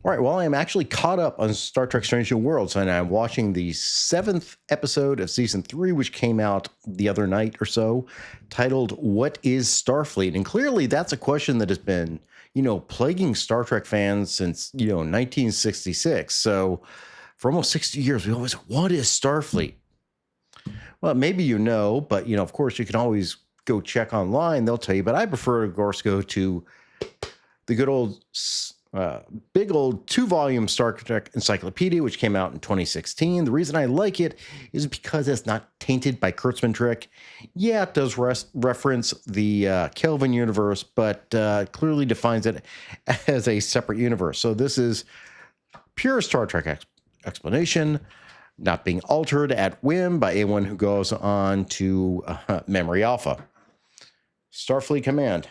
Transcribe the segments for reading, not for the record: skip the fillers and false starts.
All right, well, I'm actually caught up on Star Trek Strange New Worlds, and I'm watching the 7th episode of Season 3, which came out the other night or so, titled, What is Starfleet? And clearly that's a question that has been, plaguing Star Trek fans since, 1966. So for almost 60 years, we always, what is Starfleet? Well, maybe but, of course, you can always go check online. They'll tell you, but I prefer, of course, go to the good old big old 2-volume Star Trek encyclopedia, which came out in 2016. The reason I like it is because it's not tainted by Kurtzman Trek. Yeah, it does reference the Kelvin universe, but clearly defines it as a separate universe. So this is pure Star Trek explanation, not being altered at whim by anyone who goes on to Memory Alpha. Starfleet Command.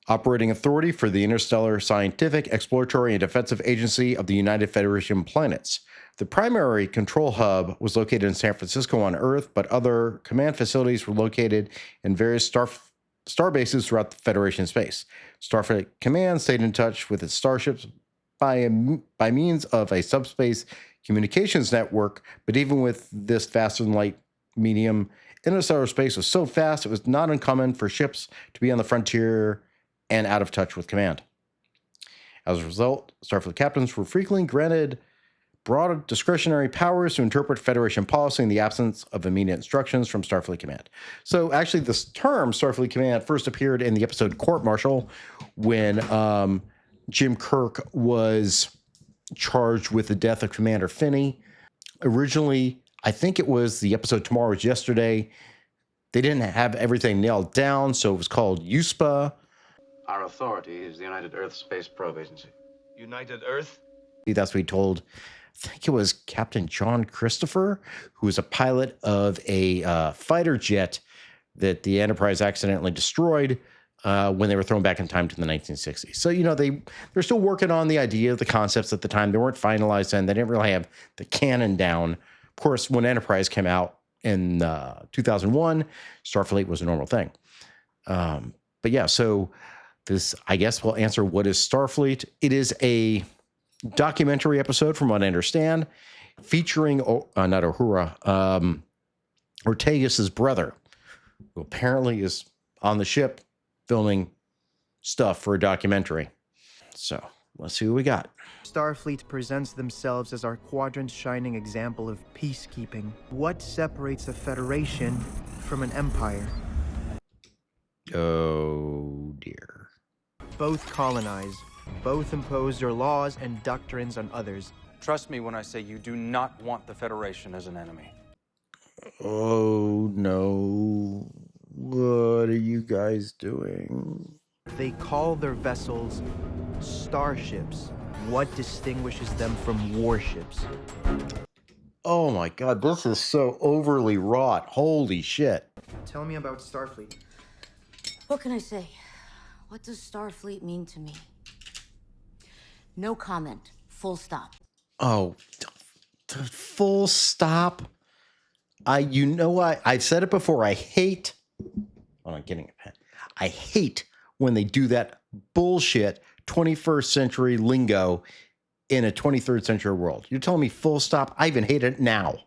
Operating authority for the Interstellar Scientific, Exploratory, and Defensive Agency of the United Federation of Planets. The primary control hub was located in San Francisco on Earth, but other command facilities were located in various star bases throughout the Federation space. Starfleet Command stayed in touch with its starships by means of a subspace communications network, but even with this faster-than-light medium, interstellar space was so fast it was not uncommon for ships to be on the frontier and out of touch with command. As a result, Starfleet captains were frequently granted broad discretionary powers to interpret Federation policy in the absence of immediate instructions from Starfleet Command. So actually, this term, Starfleet Command, first appeared in the episode Court Martial when Jim Kirk was charged with the death of Commander Finney. Originally, I think it was the episode Tomorrow's Yesterday. They didn't have everything nailed down, so it was called USPA. Our authority is the United Earth Space Probe Agency. United Earth? That's what he told, I think it was Captain John Christopher, who was a pilot of a fighter jet that the Enterprise accidentally destroyed when they were thrown back in time to the 1960s. So, they're still working on the idea, the concepts at the time. They weren't finalized and they didn't really have the canon down. Of course, when Enterprise came out in 2001, Starfleet was a normal thing. But yeah, so this, I guess, will answer what is Starfleet. It is a documentary episode, from what I understand, featuring, not Uhura, Ortegas' brother, who apparently is on the ship filming stuff for a documentary. So let's see what we got. Starfleet presents themselves as our quadrant's shining example of peacekeeping. What separates a federation from an empire? Oh, dear. Both colonize. Both impose their laws and doctrines on others. Trust me when I say you do not want the Federation as an enemy. Oh, no. What are you guys doing? They call their vessels starships. What distinguishes them from warships? Oh my God, this is so overly wrought. Holy shit. Tell me about Starfleet. What can I say? What does Starfleet mean to me? No comment. Full stop. Oh, full stop. I've said it before. I hate, hold on, getting a pen. I hate when they do that bullshit 21st century lingo in a 23rd century world. You're telling me full stop? I even hate it now.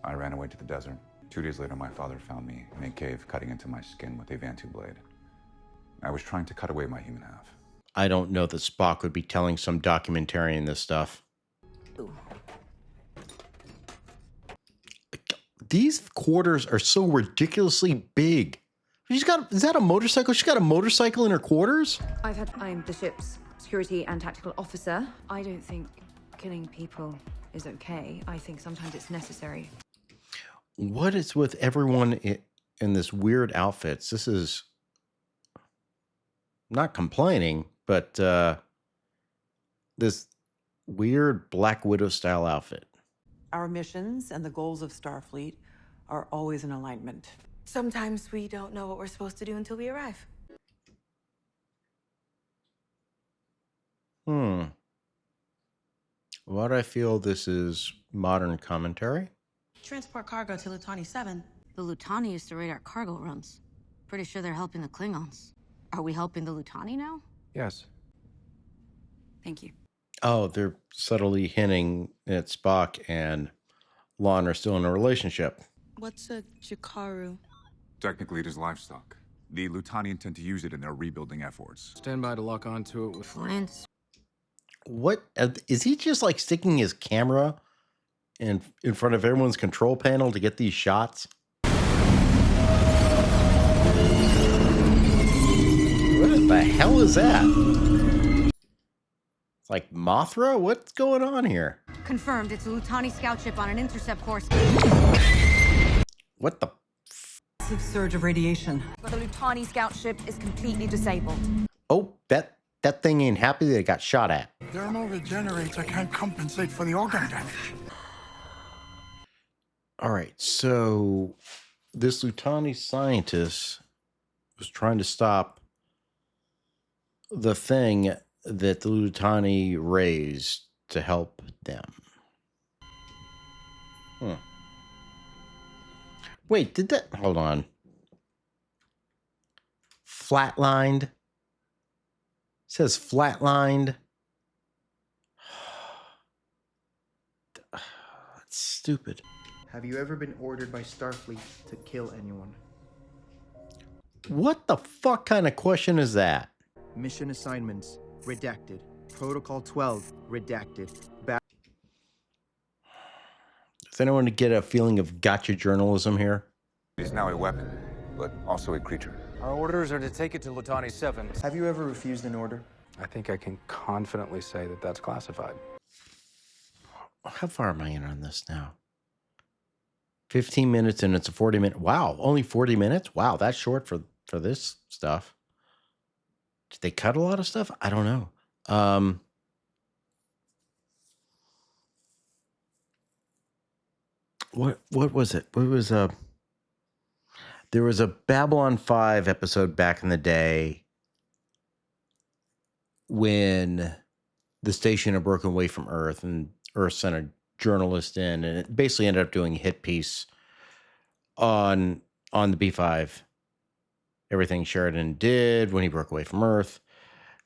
I ran away to the desert. 2 days later, my father found me in a cave, cutting into my skin with a Vantu blade. I was trying to cut away my human half. I don't know that Spock would be telling some documentarian this stuff. Ooh. These quarters are so ridiculously big. Is that a motorcycle? She's got a motorcycle in her quarters? I'm the ship's security and tactical officer. I don't think killing people is okay. I think sometimes it's necessary. What is with everyone in this weird outfits? This is not complaining, but this weird Black Widow style outfit. Our missions and the goals of Starfleet are always in alignment. Sometimes we don't know what we're supposed to do until we arrive. Why do I feel this is modern commentary? Transport cargo to Lutani 7. The Lutani is to radar cargo runs. Pretty sure they're helping the Klingons. Are we helping the Lutani now? Yes. Thank you. Oh, they're subtly hinting that Spock and Lon are still in a relationship. What's a Jakaru? Technically, it is livestock. The Lutani intend to use it in their rebuilding efforts. Stand by to lock onto it with... Flint. What is he just like sticking his camera in front of everyone's control panel to get these shots? What the hell is that? It's like Mothra? What's going on here? Confirmed, it's a Lutani scout ship on an intercept course. What the? Massive surge of radiation. But the Lutani scout ship is completely disabled. Oh, that thing ain't happy that it got shot at. Thermal regenerator can't compensate for the organ damage. All right, so this Lutani scientist was trying to stop the thing that the Lutani raised to help them. Wait, did that... Hold on. Flatlined? It says flatlined. That's stupid. Have you ever been ordered by Starfleet to kill anyone? What the fuck kind of question is that? Mission assignments, redacted. Protocol 12, redacted. Does anyone get a feeling of gotcha journalism here? It is now a weapon, but also a creature. Our orders are to take it to Lutani 7. Have you ever refused an order? I think I can confidently say that that's classified. How far am I in on this now? 15 minutes and it's a 40-minute. Wow, only 40 minutes? Wow, that's short for this stuff. Did they cut a lot of stuff? I don't know. What was it? What was there was a Babylon 5 episode back in the day when the station had broken away from Earth and Earth sent a journalist in, and it basically ended up doing a hit piece on the B5. Everything Sheridan did when he broke away from Earth.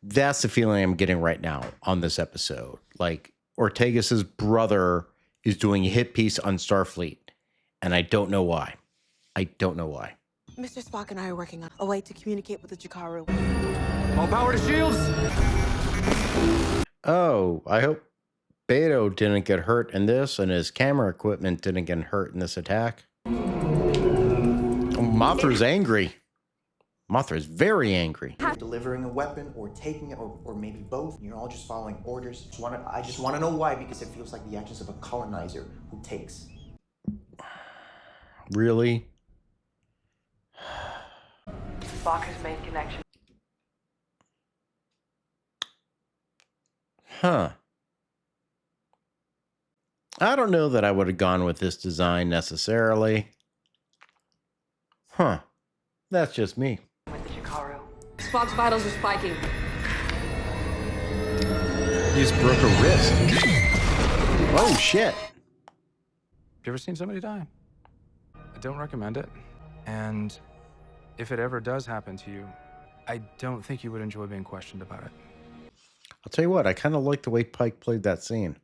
That's the feeling I'm getting right now on this episode. Like Ortegas's brother is doing a hit piece on Starfleet, and I don't know why. I don't know why. Mr. Spock and I are working on a way to communicate with the Jakaru. All power to shields! Oh, I hope Beto didn't get hurt in this, and his camera equipment didn't get hurt in this attack. Mothra's angry. Mothra's very angry. Delivering a weapon or taking it, or maybe both. You're all just following orders. I just want to know why, because it feels like the actions of a colonizer who takes. Really? Spock has made connection. Huh. I don't know that I would have gone with this design necessarily. Huh. That's just me. With the Jakaru. Spock's vitals are spiking. He just broke a wrist. Oh, shit. Have you ever seen somebody die? I don't recommend it. And if it ever does happen to you, I don't think you would enjoy being questioned about it. I'll tell you what, I kind of like the way Pike played that scene.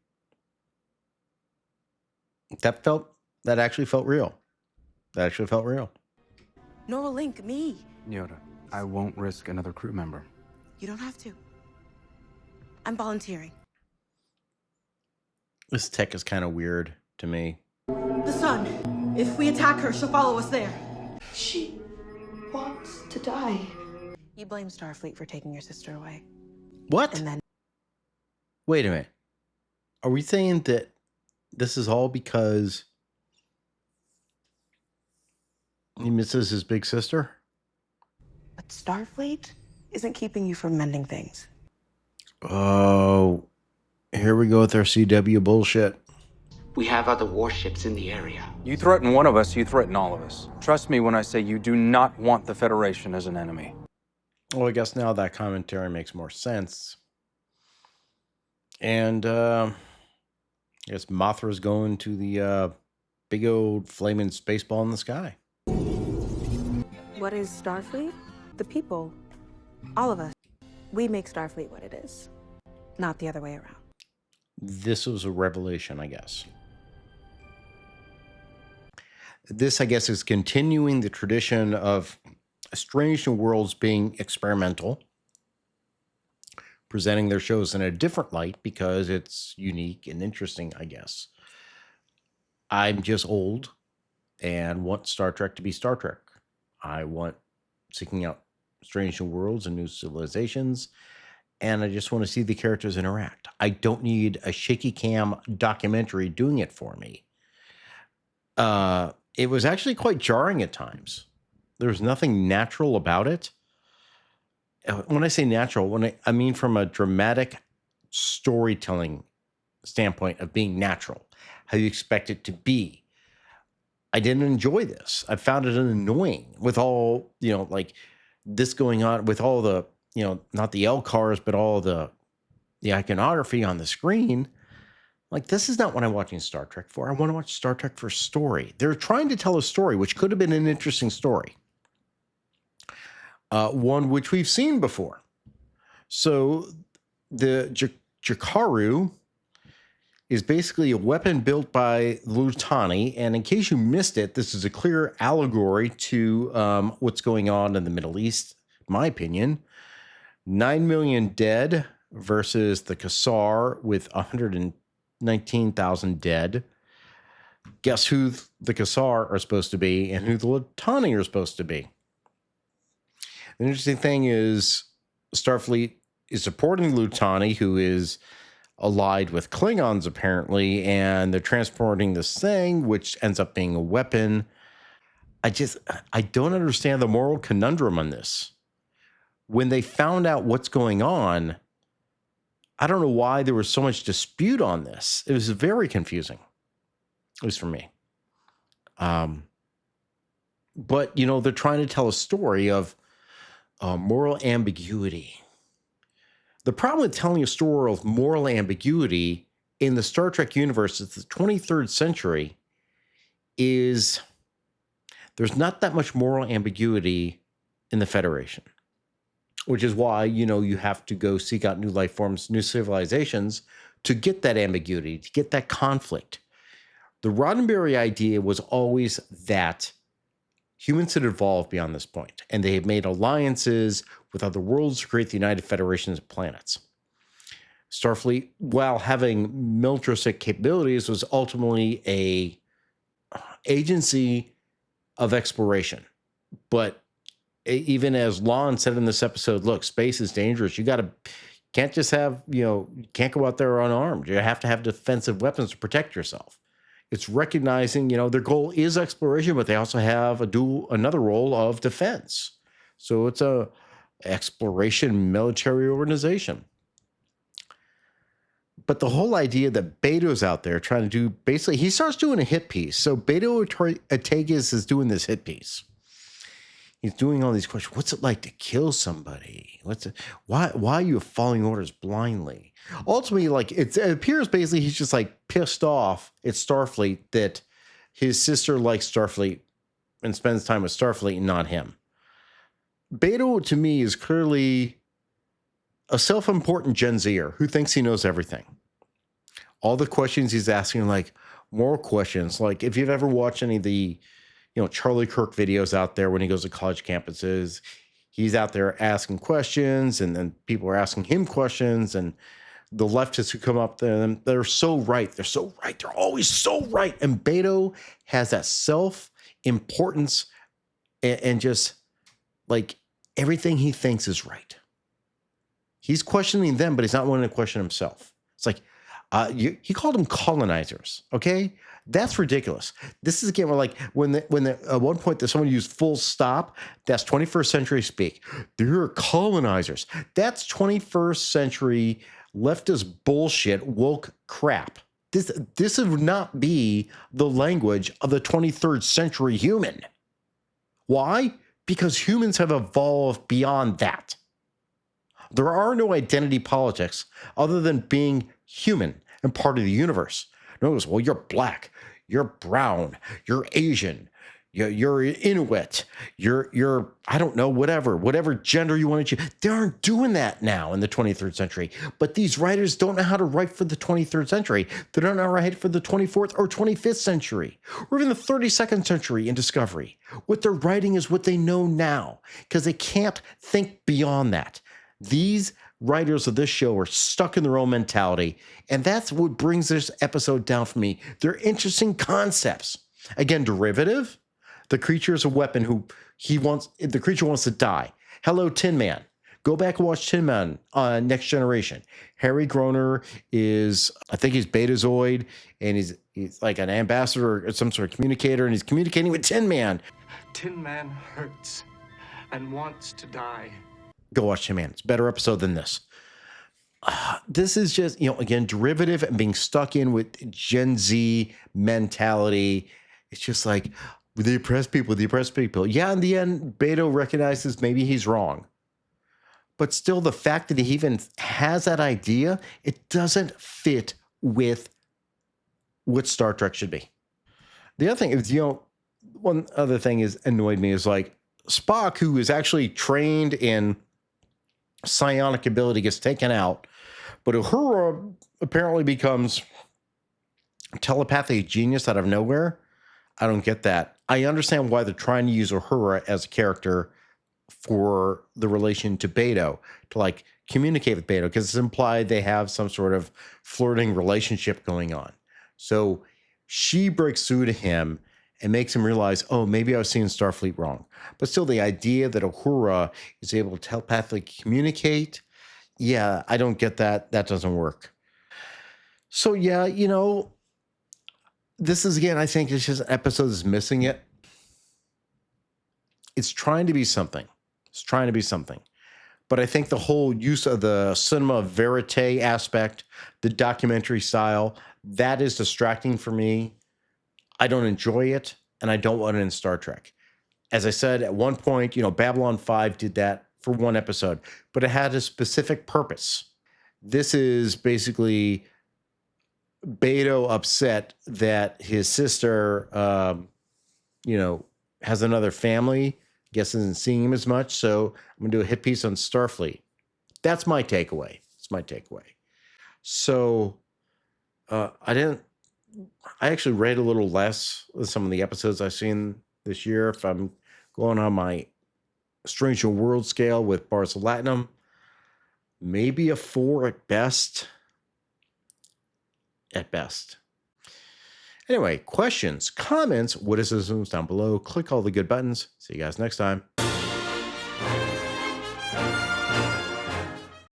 That actually felt real. That actually felt real. Neuralink, me. Yoda, I won't risk another crew member. You don't have to. I'm volunteering. This tech is kind of weird to me. The sun. If we attack her, she'll follow us there. She wants to die. You blame Starfleet for taking your sister away. What? And then... Wait a minute. Are we saying that this is all because he misses his big sister? But Starfleet isn't keeping you from mending things. Oh, here we go with our CW bullshit. We have other warships in the area. You threaten one of us, you threaten all of us. Trust me when I say you do not want the Federation as an enemy. Well, I guess now that commentary makes more sense. And I guess Mothra's going to the big old flaming space ball in the sky. What is Starfleet? The people. All of us. We make Starfleet what it is, not the other way around. This was a revelation, I guess. This, I guess, is continuing the tradition of Strange New Worlds being experimental, presenting their shows in a different light because it's unique and interesting, I guess. I'm just old and want Star Trek to be Star Trek. I want seeking out strange new worlds and new civilizations, and I just want to see the characters interact. I don't need a shaky cam documentary doing it for me. It was actually quite jarring at times. There was nothing natural about it. When I say natural, I mean from a dramatic storytelling standpoint of being natural, how you expect it to be. I didn't enjoy this. I found it annoying with all, like this going on with all the, not the L cars, but all the iconography on the screen. Like, this is not what I'm watching Star Trek for. I want to watch Star Trek for story. They're trying to tell a story, which could have been an interesting story. One which we've seen before. So the Jakaru is basically a weapon built by Lutani. And in case you missed it, this is a clear allegory to what's going on in the Middle East, in my opinion. 9 million dead versus the Kassar with 119,000 dead. Guess who the Kassar are supposed to be and who the Lutani are supposed to be. The interesting thing is Starfleet is supporting Lutani, who is allied with Klingons, apparently, and they're transporting this thing, which ends up being a weapon. I don't understand the moral conundrum on this. When they found out what's going on, I don't know why there was so much dispute on this. It was very confusing, at least for me. But, they're trying to tell a story of moral ambiguity. The problem with telling a story of moral ambiguity in the Star Trek universe of the 23rd century is there's not that much moral ambiguity in the Federation, which is why, you have to go seek out new life forms, new civilizations to get that ambiguity, to get that conflict. The Roddenberry idea was always that humans had evolved beyond this point, and they had made alliances with other worlds to create the United Federations of Planets. Starfleet, while having militaristic capabilities, was ultimately a agency of exploration. But even as Lon said in this episode, look, space is dangerous. You can't just have, you can't go out there unarmed. You have to have defensive weapons to protect yourself. It's recognizing, their goal is exploration, but they also have another role of defense. So it's a exploration military organization. But the whole idea that Beto's out there trying to do, basically, he starts doing a hit piece. So Beto Ortegas is doing this hit piece. He's doing all these questions. What's it like to kill somebody? Why are you following orders blindly? Ultimately, it appears basically he's just pissed off at Starfleet that his sister likes Starfleet and spends time with Starfleet and not him. Beto, to me, is clearly a self-important Gen Zer who thinks he knows everything. All the questions he's asking, moral questions. If you've ever watched any of the Charlie Kirk videos out there when he goes to college campuses, he's out there asking questions, and then people are asking him questions, and the leftists who come up there, they're so right. They're so right. They're always so right. And Beto has that self-importance and just everything he thinks is right. He's questioning them, but he's not wanting to question himself. It's he called them colonizers. Okay. That's ridiculous. This is again where when at one point that someone used full stop, that's 21st century speak. They're colonizers. That's 21st century leftist bullshit, woke crap. This would not be the language of the 23rd century human. Why? Because humans have evolved beyond that. There are no identity politics other than being human and part of the universe. Notice, well, you're black, you're brown, you're Asian, you're Inuit, you're I don't know, whatever gender you want to choose. They aren't doing that now in the 23rd century. But these writers don't know how to write for the 23rd century. They don't know how to write for the 24th or 25th century, or even the 32nd century in Discovery. What they're writing is what they know now, because they can't think beyond that. These writers of this show are stuck in their own mentality, and that's what brings this episode down for me. They're interesting concepts. Again, derivative. The creature is a weapon the creature wants to die. Hello, Tin Man. Go back and watch Tin Man on Next Generation. Harry Groner I think he's Betazoid, and he's like an ambassador or some sort of communicator, and he's communicating with Tin Man. Tin Man hurts and wants to die. Go watch Tin Man. It's a better episode than this. This is just, again, derivative and being stuck in with Gen Z mentality. It's just like, the oppressed people. Yeah, in the end, Beto recognizes maybe he's wrong. But still, the fact that he even has that idea, it doesn't fit with what Star Trek should be. The other thing is, one other thing is annoyed me is like Spock, who is actually trained in psionic ability, gets taken out, but Uhura apparently becomes a telepathic genius out of nowhere. I don't get that. I understand why they're trying to use Uhura as a character for the relation to Beto, to like communicate with Beto, because it's implied they have some sort of flirting relationship going on. So she breaks through to him and makes him realize, oh, maybe I was seeing Starfleet wrong. But still, the idea that Uhura is able to telepathically communicate, yeah, I don't get that. That doesn't work. So yeah, this is, again, I think it's just an episode that's missing it. It's trying to be something. But I think the whole use of the cinema verite aspect, the documentary style, that is distracting for me. I don't enjoy it, and I don't want it in Star Trek. As I said, at one point, Babylon 5 did that for one episode, but it had a specific purpose. This is basically Beto upset that his sister, has another family, guess isn't seeing him as much. So I'm going to do a hit piece on Starfleet. That's my takeaway. So I actually read a little less of some of the episodes I've seen this year. If I'm going on my Strange New World scale with Bars of Latinum, maybe a 4 at best. Anyway, questions, comments, witticisms down below. Click all the good buttons. See you guys next time.